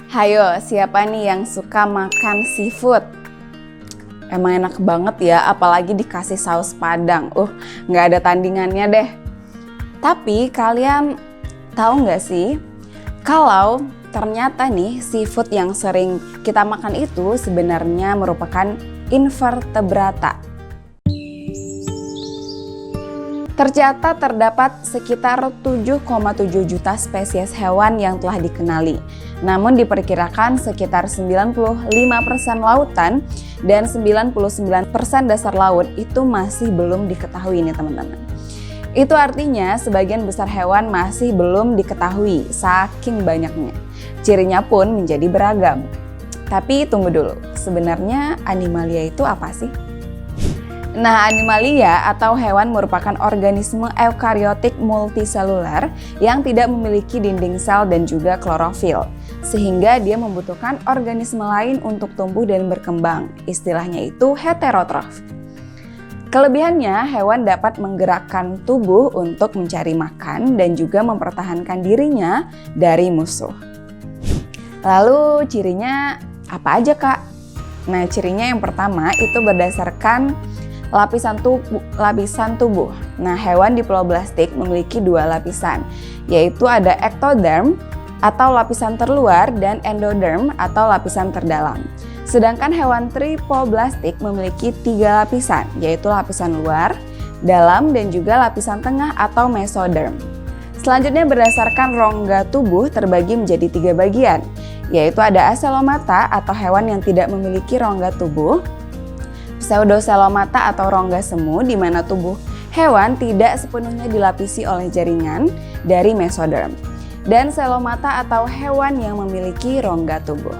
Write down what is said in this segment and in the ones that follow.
Hayo, siapa nih yang suka makan seafood? Emang enak banget ya, apalagi dikasih saus padang. Nggak ada tandingannya deh. Tapi kalian tahu nggak sih, kalau ternyata nih seafood yang sering kita makan itu sebenarnya merupakan invertebrata. Tercatat terdapat sekitar 7,7 juta spesies hewan yang telah dikenali. Namun diperkirakan sekitar 95% lautan dan 99% dasar laut itu masih belum diketahui nih teman-teman. Itu artinya sebagian besar hewan masih belum diketahui saking banyaknya. Cirinya pun menjadi beragam. Tapi tunggu dulu, sebenarnya animalia itu apa sih? Nah, animalia atau hewan merupakan organisme eukariotik multiseluler yang tidak memiliki dinding sel dan juga klorofil, sehingga dia membutuhkan organisme lain untuk tumbuh dan berkembang. Istilahnya itu heterotrof. Kelebihannya, hewan dapat menggerakkan tubuh untuk mencari makan dan juga mempertahankan dirinya dari musuh. Lalu cirinya apa aja, Kak? Nah, cirinya yang pertama itu berdasarkan lapisan tubuh. Nah, hewan diploblastik memiliki dua lapisan, yaitu ada ektoderm atau lapisan terluar dan endoderm atau lapisan terdalam. Sedangkan hewan tripoblastik memiliki tiga lapisan, yaitu lapisan luar, dalam, dan juga lapisan tengah atau mesoderm. Selanjutnya berdasarkan rongga tubuh terbagi menjadi tiga bagian, yaitu ada aselomata atau hewan yang tidak memiliki rongga tubuh, pseudoselomata atau rongga semu di mana tubuh hewan tidak sepenuhnya dilapisi oleh jaringan dari mesoderm, dan selomata atau hewan yang memiliki rongga tubuh.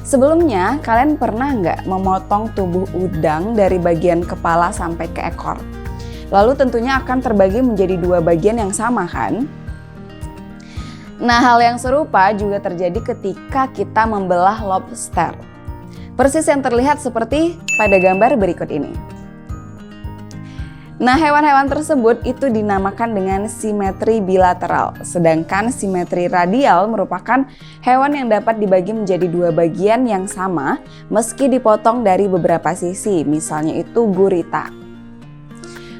Sebelumnya, kalian pernah nggak memotong tubuh udang dari bagian kepala sampai ke ekor? Lalu tentunya akan terbagi menjadi dua bagian yang sama kan? Nah, hal yang serupa juga terjadi ketika kita membelah lobster. Persis yang terlihat seperti pada gambar berikut ini. Nah, hewan-hewan tersebut itu dinamakan dengan simetri bilateral, sedangkan simetri radial merupakan hewan yang dapat dibagi menjadi dua bagian yang sama meski dipotong dari beberapa sisi, misalnya itu gurita.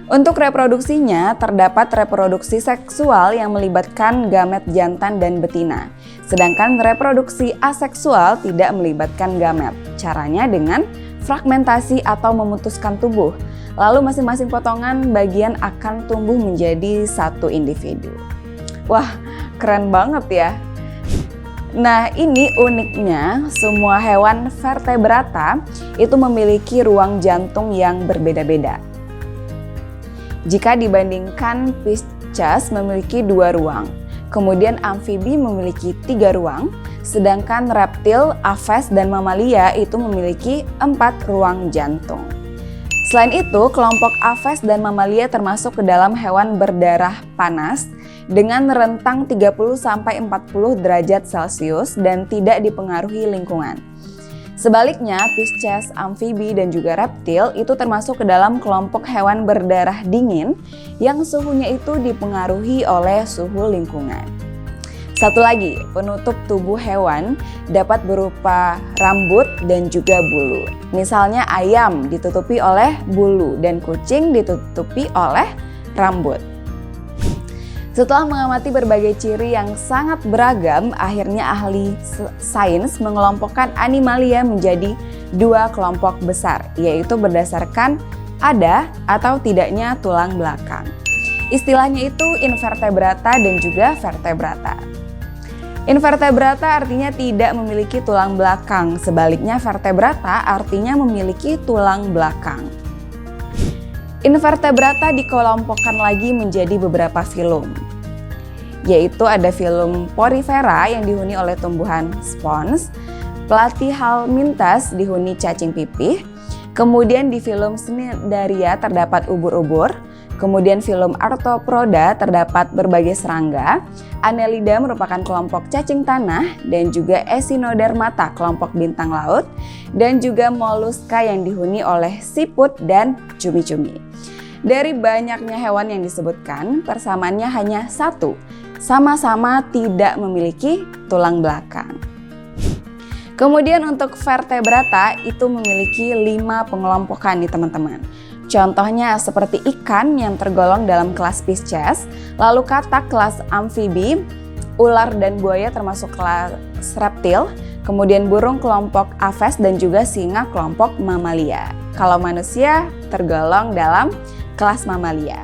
Untuk reproduksinya, terdapat reproduksi seksual yang melibatkan gamet jantan dan betina. Sedangkan reproduksi aseksual tidak melibatkan gamet. Caranya dengan fragmentasi atau memutuskan tubuh. Lalu masing-masing potongan bagian akan tumbuh menjadi satu individu. Wah, keren banget ya. Nah, ini uniknya semua hewan vertebrata itu memiliki ruang jantung yang berbeda-beda. Jika dibandingkan Pisces memiliki 2 ruang, kemudian amfibi memiliki 3 ruang, sedangkan reptil, aves, dan mamalia itu memiliki 4 ruang jantung. Selain itu, kelompok aves dan mamalia termasuk ke dalam hewan berdarah panas dengan rentang 30-40 derajat Celcius dan tidak dipengaruhi lingkungan. Sebaliknya, Pisces, amfibi, dan juga reptil itu termasuk ke dalam kelompok hewan berdarah dingin yang suhunya itu dipengaruhi oleh suhu lingkungan. Satu lagi, penutup tubuh hewan dapat berupa rambut dan juga bulu. Misalnya ayam ditutupi oleh bulu dan kucing ditutupi oleh rambut. Setelah mengamati berbagai ciri yang sangat beragam, akhirnya ahli sains mengelompokkan animalia menjadi 2 kelompok besar, yaitu berdasarkan ada atau tidaknya tulang belakang. Istilahnya itu invertebrata dan juga vertebrata. Invertebrata artinya tidak memiliki tulang belakang, sebaliknya vertebrata artinya memiliki tulang belakang. Invertebrata dikelompokkan lagi menjadi beberapa filum, yaitu ada filum Porifera yang dihuni oleh tumbuhan spons, Platyhelminthes dihuni cacing pipih, kemudian di filum Cnidaria terdapat ubur-ubur, kemudian filum Arthropoda terdapat berbagai serangga, Annelida merupakan kelompok cacing tanah, dan juga Echinodermata kelompok bintang laut, dan juga Mollusca yang dihuni oleh siput dan cumi-cumi. Dari banyaknya hewan yang disebutkan, persamaannya hanya satu, sama-sama tidak memiliki tulang belakang. Kemudian untuk vertebrata itu memiliki 5 pengelompokan nih teman-teman. Contohnya seperti ikan yang tergolong dalam kelas Pisces, lalu katak kelas amfibi, ular dan buaya termasuk kelas reptil, kemudian burung kelompok Aves dan juga singa kelompok mamalia. Kalau manusia tergolong dalam kelas mamalia.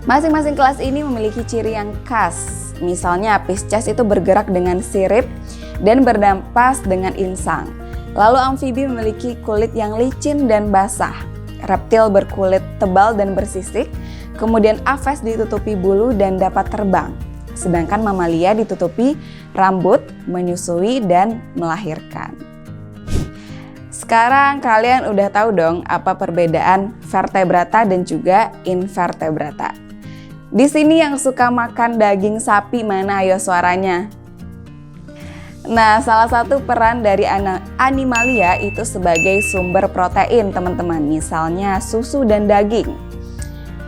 Masing-masing kelas ini memiliki ciri yang khas. Misalnya Pisces itu bergerak dengan sirip dan bernafas dengan insang. Lalu amfibi memiliki kulit yang licin dan basah. Reptil berkulit tebal dan bersisik. Kemudian Aves ditutupi bulu dan dapat terbang. Sedangkan mamalia ditutupi rambut, menyusui dan melahirkan. Sekarang kalian udah tahu dong apa perbedaan vertebrata dan juga invertebrata. Di sini yang suka makan daging sapi mana ayo suaranya? Nah, salah satu peran dari animalia itu sebagai sumber protein teman-teman, misalnya susu dan daging.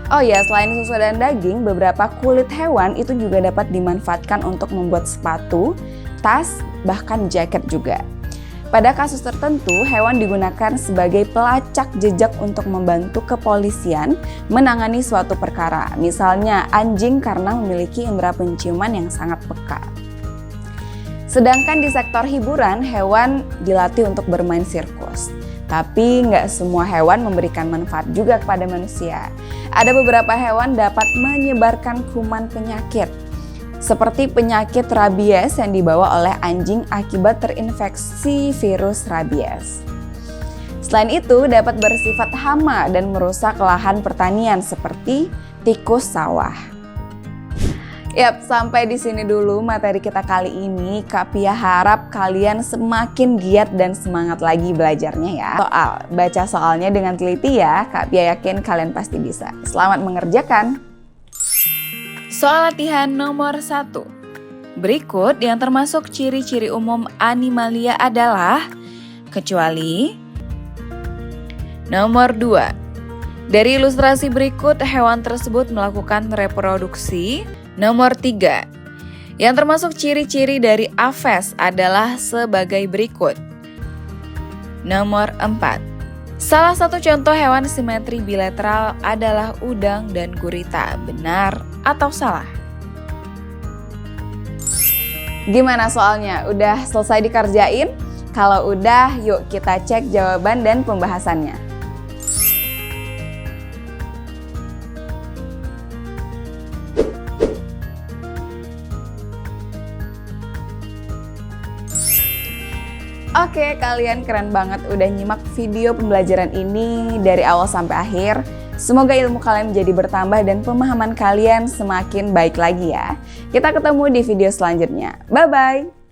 Oh ya, selain susu dan daging, beberapa kulit hewan itu juga dapat dimanfaatkan untuk membuat sepatu, tas, bahkan jaket juga. Pada kasus tertentu, hewan digunakan sebagai pelacak jejak untuk membantu kepolisian menangani suatu perkara. Misalnya anjing karena memiliki indera penciuman yang sangat peka. Sedangkan di sektor hiburan, hewan dilatih untuk bermain sirkus. Tapi nggak semua hewan memberikan manfaat juga kepada manusia. Ada beberapa hewan dapat menyebarkan kuman penyakit. Seperti penyakit rabies yang dibawa oleh anjing akibat terinfeksi virus rabies. Selain itu dapat bersifat hama dan merusak lahan pertanian seperti tikus sawah. Yap, sampai di sini dulu materi kita kali ini. Kak Pia harap kalian semakin giat dan semangat lagi belajarnya ya. Baca soalnya dengan teliti ya, Kak Pia yakin kalian pasti bisa. Selamat mengerjakan. Soal latihan nomor 1. Berikut yang termasuk ciri-ciri umum animalia adalah kecuali. Nomor 2. Dari ilustrasi berikut hewan tersebut melakukan reproduksi. Nomor 3. Yang termasuk ciri-ciri dari Aves adalah sebagai berikut. Nomor 4. Salah satu contoh hewan simetri bilateral adalah udang dan gurita. Benar atau salah? Gimana soalnya? Udah selesai dikerjain? Kalau udah, yuk kita cek jawaban dan pembahasannya. Oke, kalian keren banget udah nyimak video pembelajaran ini dari awal sampai akhir. Semoga ilmu kalian menjadi bertambah dan pemahaman kalian semakin baik lagi ya. Kita ketemu di video selanjutnya. Bye-bye!